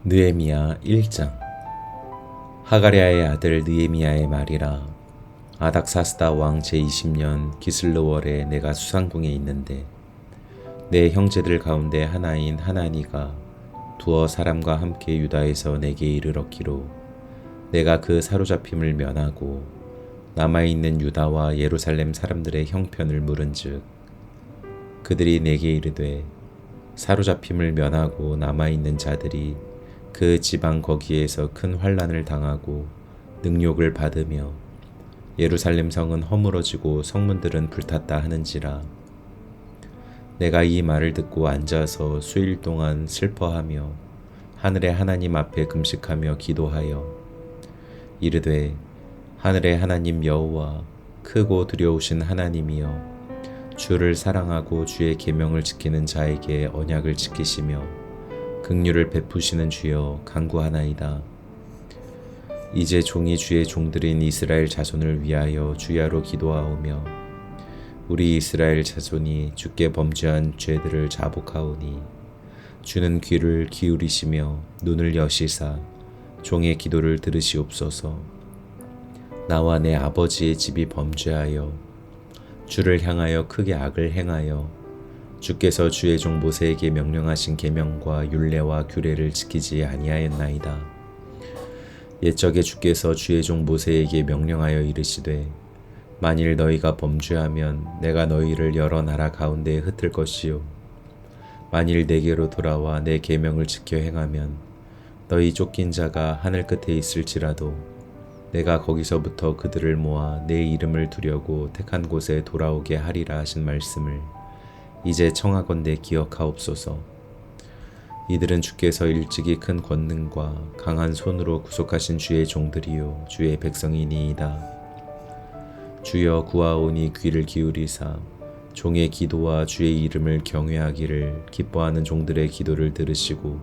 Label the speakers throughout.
Speaker 1: 느헤미야 1장. 하가랴의 아들 느헤미야의 말이라. 아닥사스다 왕 제20년 기슬르월에 내가 수상궁에 있는데 내 형제들 가운데 하나인 하나니가 두어 사람과 함께 유다에서 내게 이르렀기로 내가 그 사로잡힘을 면하고 남아있는 유다와 예루살렘 사람들의 형편을 물은즉 그들이 내게 이르되 사로잡힘을 면하고 남아있는 자들이 그 지방 거기에서 큰 환난을 당하고 능욕을 받으며 예루살렘 성은 허물어지고 성문들은 불탔다 하는지라. 내가 이 말을 듣고 앉아서 수일 동안 슬퍼하며 하늘의 하나님 앞에 금식하며 기도하여 이르되 하늘의 하나님 여호와 크고 두려우신 하나님이여 주를 사랑하고 주의 계명을 지키는 자에게 언약을 지키시며 긍휼을 베푸시는 주여 간구하나이다. 이제 종이 주의 종들인 이스라엘 자손을 위하여 주야로 기도하오며 우리 이스라엘 자손이 주께 범죄한 죄들을 자복하오니 주는 귀를 기울이시며 눈을 여시사 종의 기도를 들으시옵소서. 나와 내 아버지의 집이 범죄하여 주를 향하여 크게 악을 행하여 주께서 주의 종 모세에게 명령하신 계명과 율례와 규례를 지키지 아니하였나이다. 옛적에 주께서 주의 종 모세에게 명령하여 이르시되 만일 너희가 범죄하면 내가 너희를 여러 나라 가운데에 흩을 것이요 만일 내게로 돌아와 내 계명을 지켜 행하면 너희 쫓긴 자가 하늘 끝에 있을지라도 내가 거기서부터 그들을 모아 내 이름을 두려고 택한 곳에 돌아오게 하리라 하신 말씀을 이제 청하건대 기억하옵소서. 이들은 주께서 일찍이 큰 권능과 강한 손으로 구속하신 주의 종들이요 주의 백성이니이다. 주여 구하오니 귀를 기울이사 종의 기도와 주의 이름을 경외하기를 기뻐하는 종들의 기도를 들으시고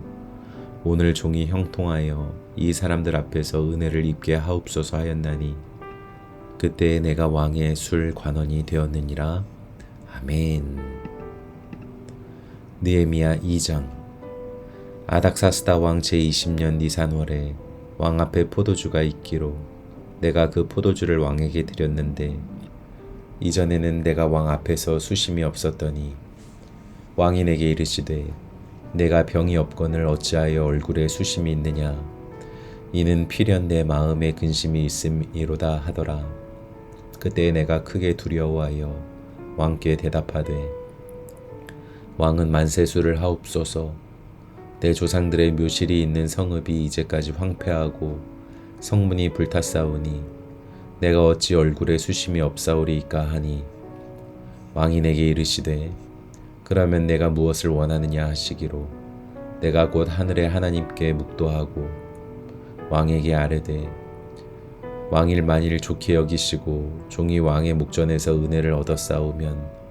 Speaker 1: 오늘 종이 형통하여 이 사람들 앞에서 은혜를 입게 하옵소서 하였나니 그때 내가 왕의 술 관원이 되었느니라. 아멘. 느헤미야 2장. 아닥사스다 왕 제20년 니산월에 왕 앞에 포도주가 있기로 내가 그 포도주를 왕에게 드렸는데 이전에는 내가 왕 앞에서 수심이 없었더니 왕이 내게 이르시되 내가 병이 없거늘 어찌하여 얼굴에 수심이 있느냐 이는 필연 내 마음에 근심이 있음이로다 하더라. 그때 내가 크게 두려워하여 왕께 대답하되 왕은 만세수를 하옵소서. 내 조상들의 묘실이 있는 성읍이 이제까지 황폐하고 성문이 불탔사오니 내가 어찌 얼굴에 수심이 없사오리이까 하니 왕이 내게 이르시되 그러면 내가 무엇을 원하느냐 하시기로 내가 곧 하늘의 하나님께 묵도하고 왕에게 아뢰되 왕일 만일 좋게 여기시고 종이 왕의 목전에서 은혜를 얻었사오면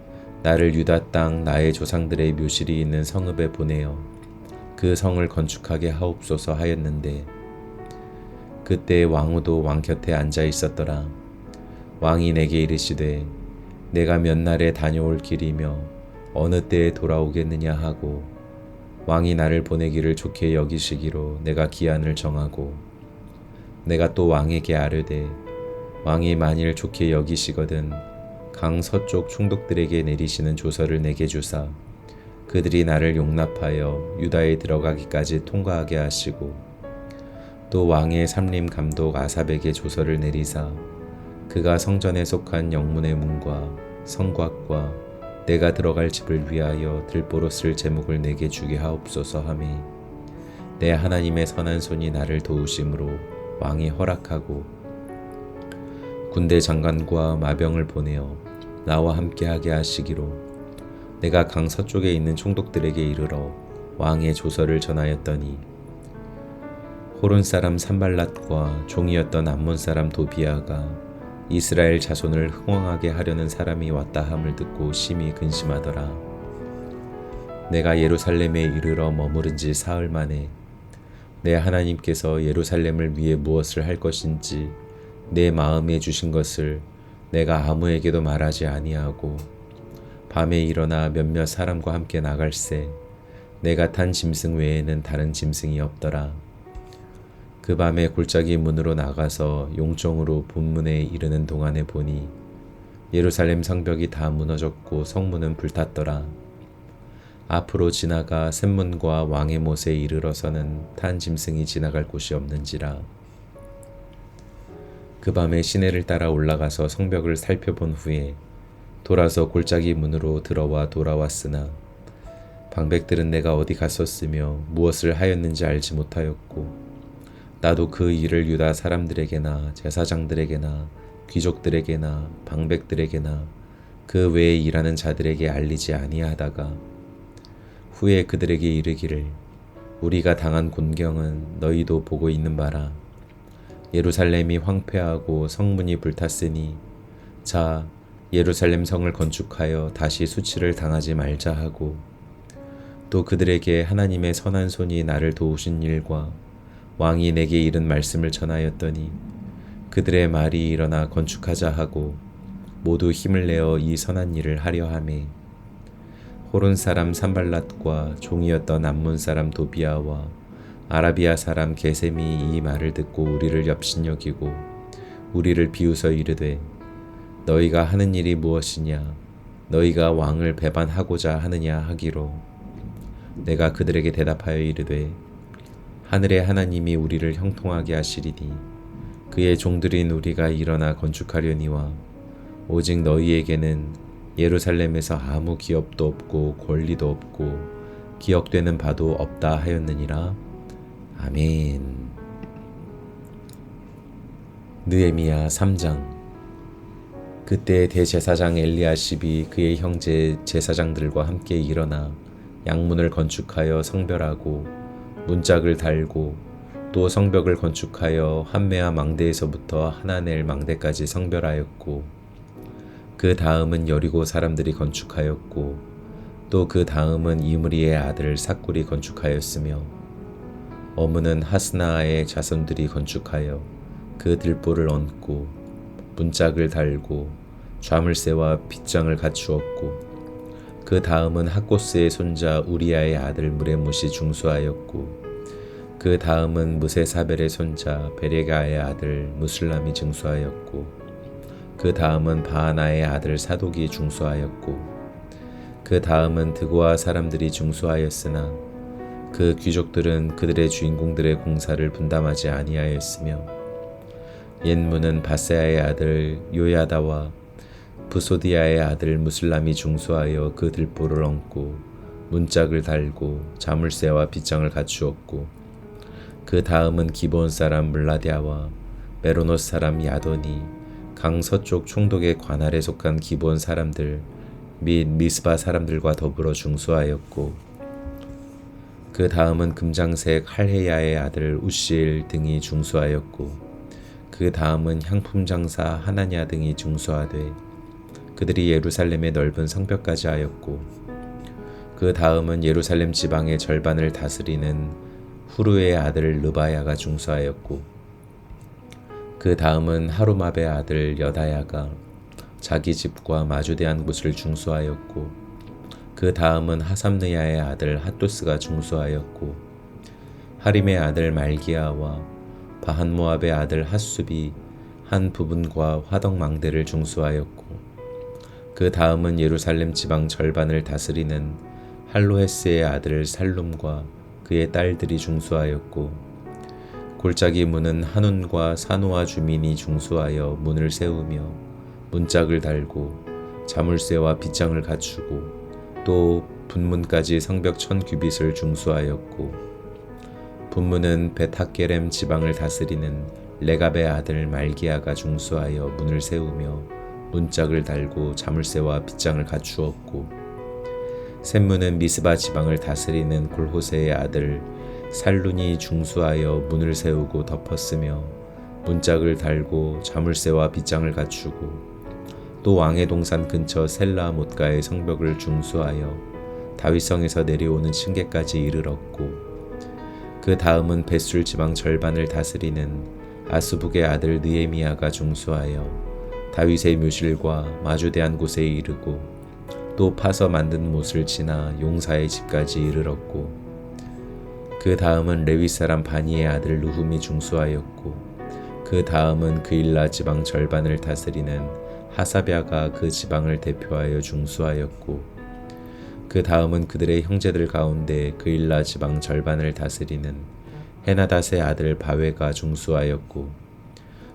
Speaker 1: 나를 유다 땅 나의 조상들의 묘실이 있는 성읍에 보내어 그 성을 건축하게 하옵소서 하였는데 그때 왕후도 왕 곁에 앉아 있었더라. 왕이 내게 이르시되 내가 몇 날에 다녀올 길이며 어느 때에 돌아오겠느냐 하고 왕이 나를 보내기를 좋게 여기시기로 내가 기한을 정하고 내가 또 왕에게 아뢰되 왕이 만일 좋게 여기시거든 강 서쪽 총독들에게 내리시는 조서를 내게 주사 그들이 나를 용납하여 유다에 들어가기까지 통과하게 하시고 또 왕의 삼림 감독 아삽에게 조서를 내리사 그가 성전에 속한 영문의 문과 성곽과 내가 들어갈 집을 위하여 들보로 쓸 제목을 내게 주게 하옵소서 하매 내 하나님의 선한 손이 나를 도우심으로 왕이 허락하고 군대 장관과 마병을 보내어 나와 함께하게 하시기로 내가 강 서쪽에 있는 총독들에게 이르러 왕의 조서를 전하였더니 호론 사람 산발랏과 종이었던 암몬 사람 도비아가 이스라엘 자손을 흥왕하게 하려는 사람이 왔다 함을 듣고 심히 근심하더라. 내가 예루살렘에 이르러 머무른 지 사흘 만에 내 하나님께서 예루살렘을 위해 무엇을 할 것인지 내 마음에 주신 것을 내가 아무에게도 말하지 아니하고 밤에 일어나 몇몇 사람과 함께 나갈새 내가 탄 짐승 외에는 다른 짐승이 없더라. 그 밤에 골짜기 문으로 나가서 용종으로 본문에 이르는 동안에 보니 예루살렘 성벽이 다 무너졌고 성문은 불탔더라. 앞으로 지나가 샘문과 왕의 못에 이르러서는 탄 짐승이 지나갈 곳이 없는지라. 그 밤에 시내를 따라 올라가서 성벽을 살펴본 후에 돌아서 골짜기 문으로 들어와 돌아왔으나 방백들은 내가 어디 갔었으며 무엇을 하였는지 알지 못하였고 나도 그 일을 유다 사람들에게나 제사장들에게나 귀족들에게나 방백들에게나 그 외에 일하는 자들에게 알리지 아니하다가 후에 그들에게 이르기를 우리가 당한 곤경은 너희도 보고 있는 바라. 예루살렘이 황폐하고 성문이 불탔으니 자 예루살렘 성을 건축하여 다시 수치를 당하지 말자 하고 또 그들에게 하나님의 선한 손이 나를 도우신 일과 왕이 내게 이른 말씀을 전하였더니 그들의 말이 일어나 건축하자 하고 모두 힘을 내어 이 선한 일을 하려 하매 호론 사람 산발랏과 종이었던 암몬 사람 도비아와 아라비아 사람 게셈이 이 말을 듣고 우리를 엽신여기고 우리를 비웃어 이르되 너희가 하는 일이 무엇이냐 너희가 왕을 배반하고자 하느냐 하기로 내가 그들에게 대답하여 이르되 하늘의 하나님이 우리를 형통하게 하시리니 그의 종들인 우리가 일어나 건축하려니와 오직 너희에게는 예루살렘에서 아무 기업도 없고 권리도 없고 기억되는 바도 없다 하였느니라. 아멘. 느헤미야 3장. 그때 대제사장 엘리야십이 그의 형제 제사장들과 함께 일어나 양문을 건축하여 성별하고 문짝을 달고 또 성벽을 건축하여 한메아 망대에서부터 하나넬 망대까지 성별하였고 그 다음은 여리고 사람들이 건축하였고 또 그 다음은 이므리의 아들 삭굴이 건축하였으며 어문은 하스나아의 자손들이 건축하여 그 들보를 얹고 문짝을 달고 좌물쇠와 빗장을 갖추었고 그 다음은 학고스의 손자 우리아의 아들 무레못이 중수하였고 그 다음은 무세사벨의 손자 베레가의 아들 무술람이 중수하였고 그 다음은 바하나의 아들 사독이 중수하였고 그 다음은 드고아 사람들이 중수하였으나 그 귀족들은 그들의 주인공들의 공사를 분담하지 아니하였으며 옛문은 바세아의 아들 요야다와 부소디아의 아들 무슬람이 중수하여 그 들보를 얹고 문짝을 달고 자물쇠와 빗장을 갖추었고 그 다음은 기브온 사람 물라디아와 메로노스 사람 야돈이 강 서쪽 총독의 관할에 속한 기브온 사람들 및 미스바 사람들과 더불어 중수하였고 그 다음은 금장색 할헤야의 아들 우시엘 등이 중수하였고 그 다음은 향품 장사 하나냐 등이 중수하되 그들이 예루살렘의 넓은 성벽까지 하였고 그 다음은 예루살렘 지방의 절반을 다스리는 후르의 아들 르바야가 중수하였고 그 다음은 하루마베의 아들 여다야가 자기 집과 마주대한 곳을 중수하였고 그 다음은 하삼느야의 아들 핫도스가 중수하였고 하림의 아들 말기야와 바한모압의 아들 핫숲이 한 부분과 화덕망대를 중수하였고 그 다음은 예루살렘 지방 절반을 다스리는 할로헤스의 아들 살룸과 그의 딸들이 중수하였고 골짜기 문은 한운과 사노아 주민이 중수하여 문을 세우며 문짝을 달고 자물쇠와 빗장을 갖추고 또 분문까지 성벽 1000규빗을 중수하였고 분문은 벳학게렘 지방을 다스리는 레갑의 아들 말기야가 중수하여 문을 세우며 문짝을 달고 자물쇠와 빗장을 갖추었고 샘문은 미스바 지방을 다스리는 골호세의 아들 살룬이 중수하여 문을 세우고 덮었으며 문짝을 달고 자물쇠와 빗장을 갖추고 또 왕의 동산 근처 셀라 못가의 성벽을 중수하여 다윗성에서 내려오는 층계까지 이르렀고 그 다음은 벳술 지방 절반을 다스리는 아스북의 아들 느헤미야가 중수하여 다윗의 묘실과 마주대한 곳에 이르고 또 파서 만든 못을 지나 용사의 집까지 이르렀고 그 다음은 레위 사람 바니의 아들 누훔이 중수하였고 그 다음은 그일라 지방 절반을 다스리는 하사랴가 그 지방을 대표하여 중수하였고 그 다음은 그들의 형제들 가운데 그일라 지방 절반을 다스리는 헤나닷의 아들 바웨가 중수하였고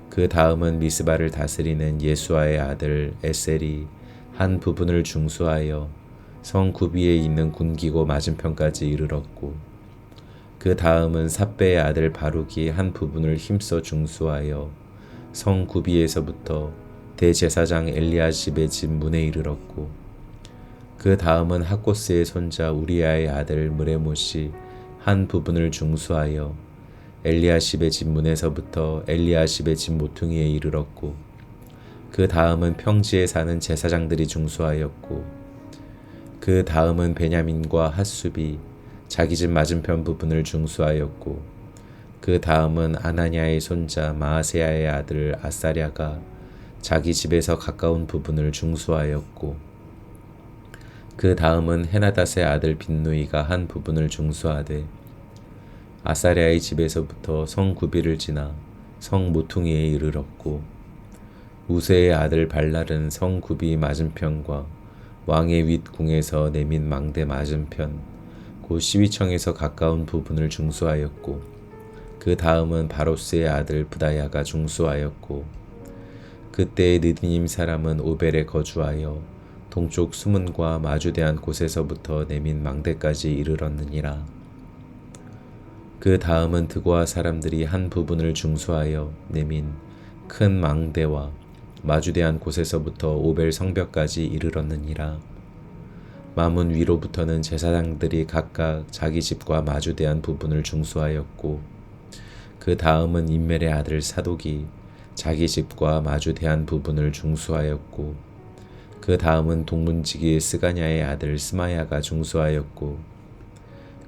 Speaker 1: 그 다음은 미스바를 다스리는 예수아의 아들 에셀이 한 부분을 중수하여 성 구비에 있는 군기고 맞은편까지 이르렀고 그 다음은 삽배의 아들 바룩이 한 부분을 힘써 중수하여 성 구비에서부터 대제사장 엘리야십의 집 문에 이르렀고 그 다음은 학고스의 손자 우리아의 아들 무레못이 한 부분을 중수하여 엘리야십의 집 문에서부터 엘리야십의 집 모퉁이에 이르렀고 그 다음은 평지에 사는 제사장들이 중수하였고 그 다음은 베냐민과 핫숲이 자기 집 맞은편 부분을 중수하였고 그 다음은 아나냐의 손자 마아세야의 아들 아사랴가 자기 집에서 가까운 부분을 중수하였고 그 다음은 헤나닷의 아들 빈누이가 한 부분을 중수하되 아사랴의 집에서부터 성 구비를 지나 성 모퉁이에 이르렀고 우세의 아들 발랄은 성 구비 맞은편과 왕의 윗궁에서 내민 망대 맞은편 곧 시위청에서 가까운 부분을 중수하였고 그 다음은 바로스의 아들 부다야가 중수하였고 그때의 느디님 사람은 오벨에 거주하여 동쪽 수문과 마주대한 곳에서부터 내민 망대까지 이르렀느니라. 그 다음은 드고아 사람들이 한 부분을 중수하여 내민 큰 망대와 마주대한 곳에서부터 오벨 성벽까지 이르렀느니라. 마문 위로부터는 제사장들이 각각 자기 집과 마주대한 부분을 중수하였고 그 다음은 임멜의 아들 사독이 자기 집과 마주대한 부분을 중수하였고 그 다음은 동문지기 스가냐의 아들 스마야가 중수하였고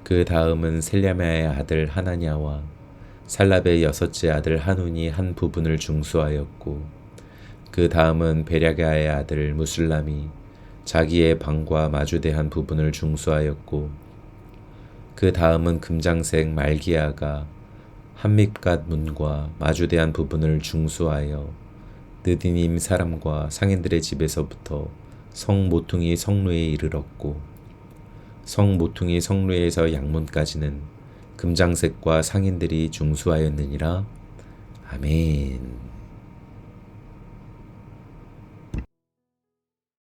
Speaker 1: 그 다음은 셀랴메의 아들 하나냐와 살랍의 여섯째 아들 하눈이 한 부분을 중수하였고 그 다음은 베랴가의 아들 무술람이 자기의 방과 마주대한 부분을 중수하였고 그 다음은 금장색 말기야가 한밉갓 문과 마주대한 부분을 중수하여 느디님 사람과 상인들의 집에서부터 성 모퉁이 성루에 이르렀고 성 모퉁이 성루에서 양문까지는 금장색과 상인들이 중수하였느니라. 아멘.